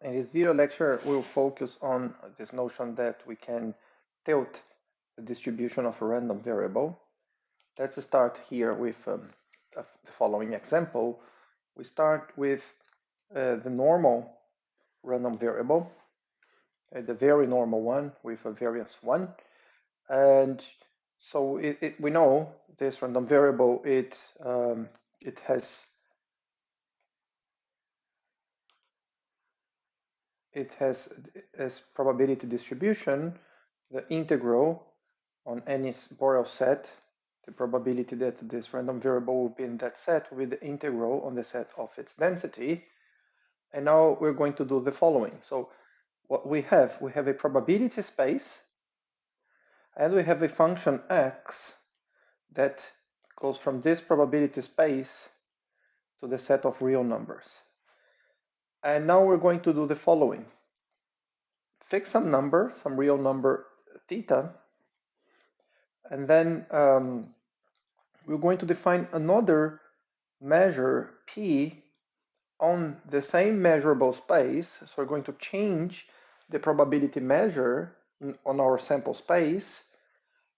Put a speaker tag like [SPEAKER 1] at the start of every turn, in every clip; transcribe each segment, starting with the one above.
[SPEAKER 1] In this video lecture, we'll focus on this notion that we can tilt the distribution of a random variable. Let's start here with the following example. We start with the normal random variable, the very normal one with a variance 1. And so we know this random variable, it has as probability distribution the integral on any Borel set, the probability that this random variable will be in that set with the integral on the set of its density. And now we're going to do the following. So what we have a probability space, and we have a function x that goes from this probability space to the set of real numbers. And now we're going to do the following. Fix some number, some real number theta, and then we're going to define another measure p on the same measurable space. So we're going to change the probability measure on our sample space,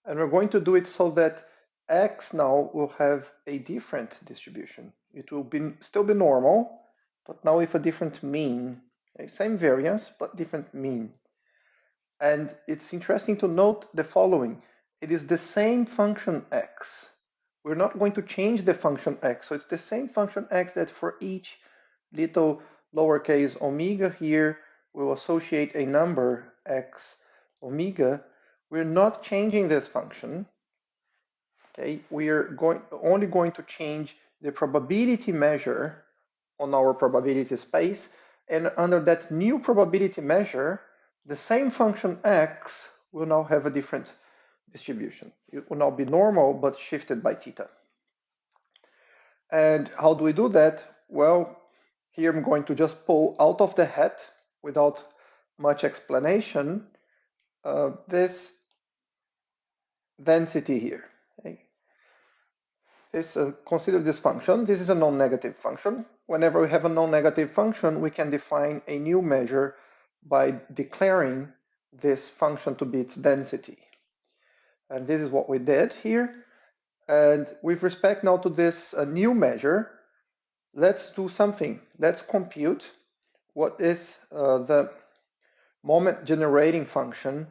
[SPEAKER 1] and we're going to do it so that x now will have a different distribution. It will still be normal, but now with a different mean. Okay? Same variance, but different mean. And it's interesting to note the following. It is the same function x. We're not going to change the function x. So it's the same function x that for each little lowercase omega here, we'll associate a number x omega. We're not changing this function. Okay, we are only going to change the probability measure on our probability space. And under that new probability measure, the same function x will now have a different distribution. It will now be normal, but shifted by theta. And how do we do that? Well, here I'm going to just pull out of the hat, without much explanation, this density here. Okay? Consider this function. This is a non-negative function. Whenever we have a non-negative function, we can define a new measure by declaring this function to be its density. And this is what we did here. And with respect now to this new measure, let's do something. Let's compute what is the moment generating function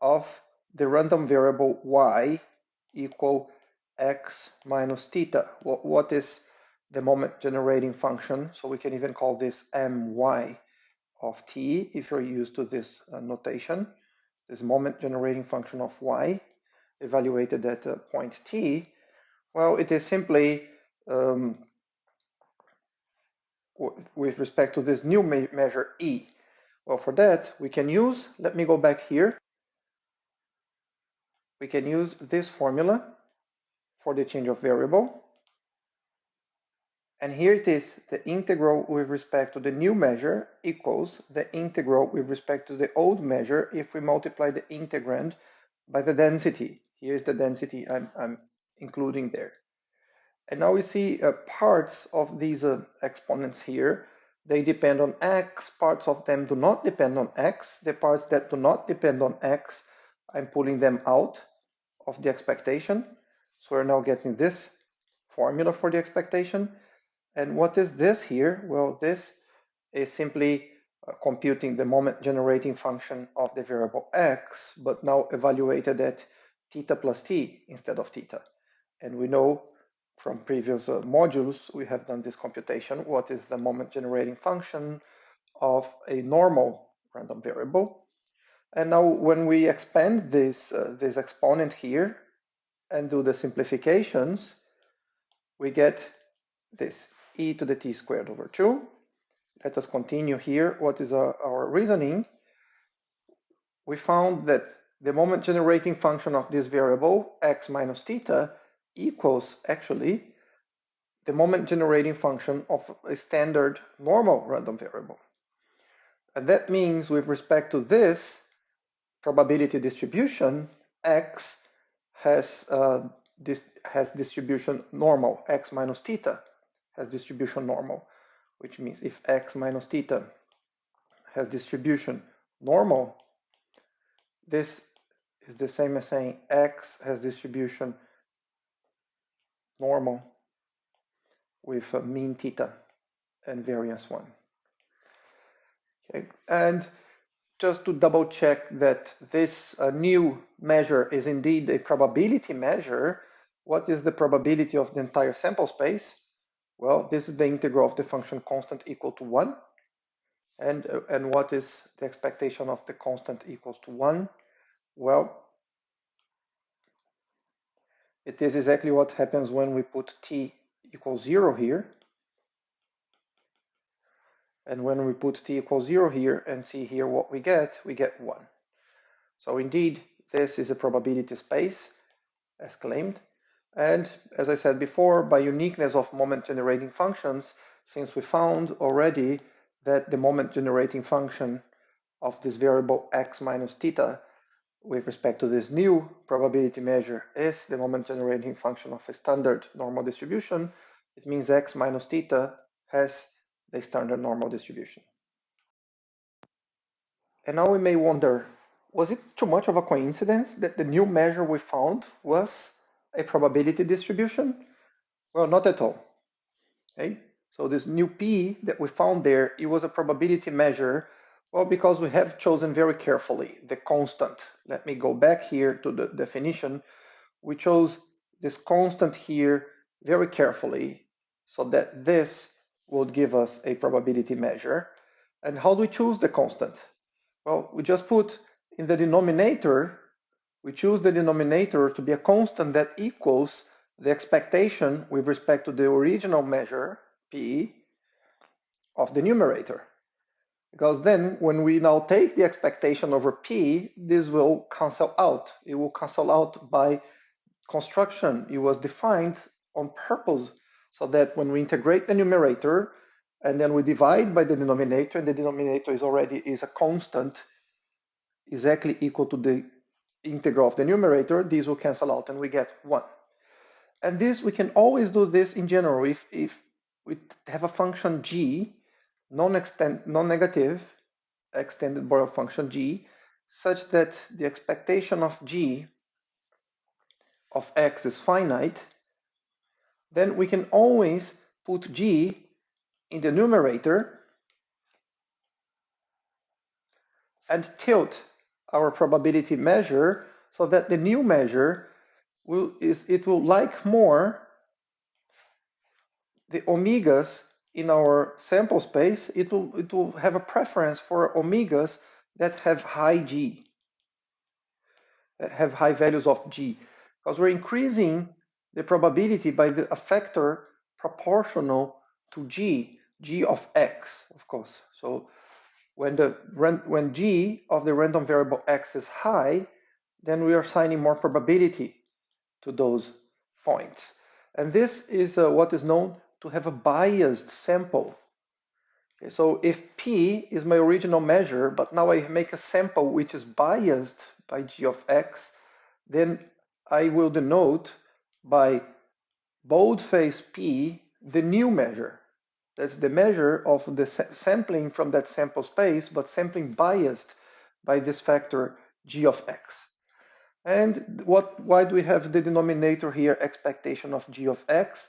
[SPEAKER 1] of the random variable y equal x minus theta. What is the moment generating function? So we can even call this my of t if you're used to this notation. This moment generating function of y evaluated at point t. Well, it is simply with respect to this new measure e. Well, for that we can use, let me go back here. We can use this formula for the change of variable. And here it is, the integral with respect to the new measure equals the integral with respect to the old measure if we multiply the integrand by the density. Here's the density I'm including there. And now we see parts of these exponents here. They depend on x, parts of them do not depend on x. The parts that do not depend on x, I'm pulling them out of the expectation. So we're now getting this formula for the expectation. And what is this here? Well, this is simply computing the moment generating function of the variable x, but now evaluated at theta plus t instead of theta. And we know from previous modules, we have done this computation. What is the moment generating function of a normal random variable? And now when we expand this exponent here and do the simplifications, we get this e to the t squared over 2. Let us continue here. What is our reasoning? We found that the moment generating function of this variable, x minus theta, equals actually the moment generating function of a standard normal random variable. And that means with respect to this probability distribution, x has distribution normal, x minus theta has distribution normal, which means if x minus theta has distribution normal, this is the same as saying X has distribution normal with mean theta and variance 1. Okay, and just to double check that this new measure is indeed a probability measure, what is the probability of the entire sample space? Well, this is the integral of the function constant equal to 1. And what is the expectation of the constant equals to 1? Well, it is exactly what happens when we put t equals 0 here. And when we put t equals 0 here and see here what we get 1. So indeed, this is a probability space, as claimed. And as I said before, by uniqueness of moment generating functions, since we found already that the moment generating function of this variable x minus theta with respect to this new probability measure is the moment generating function of a standard normal distribution, it means x minus theta has the standard normal distribution. And now we may wonder, was it too much of a coincidence that the new measure we found was a probability distribution? Well, not at all. Okay? So this new p that we found there, it was a probability measure. Well, because we have chosen very carefully the constant. Let me go back here to the definition. We chose this constant here very carefully so that this would give us a probability measure. And how do we choose the constant? Well, we just put in the denominator, we choose the denominator to be a constant that equals the expectation with respect to the original measure, p, of the numerator. Because then when we now take the expectation over p, this will cancel out. It will cancel out by construction. It was defined on purpose so that when we integrate the numerator and then we divide by the denominator, and the denominator is a constant exactly equal to the integral of the numerator, these will cancel out and we get 1. And this, we can always do this in general if we have a function g, non-negative extended Borel function g, such that the expectation of g of x is finite, then we can always put g in the numerator and tilt our probability measure so that the new measure will like more the omegas in our sample space. It will have a preference for omegas that have high g, that have high values of g, because we're increasing the probability by a factor proportional to g of x, of course. So when g of the random variable x is high, then we are assigning more probability to those points. And this is what is known to have a biased sample. Okay, so if p is my original measure, but now I make a sample which is biased by g of x, then I will denote by boldface p the new measure. That's the measure of the sampling from that sample space, but sampling biased by this factor g of x. And why do we have the denominator here, expectation of g of x?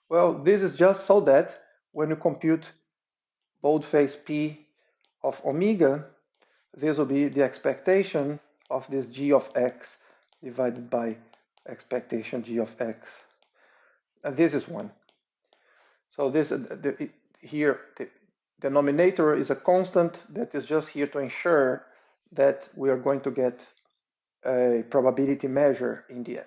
[SPEAKER 1] Well, this is just so that when you compute boldface p of omega, this will be the expectation of this g of x divided by expectation g of x. And this is 1. So this here, the denominator is a constant that is just here to ensure that we are going to get a probability measure in the end.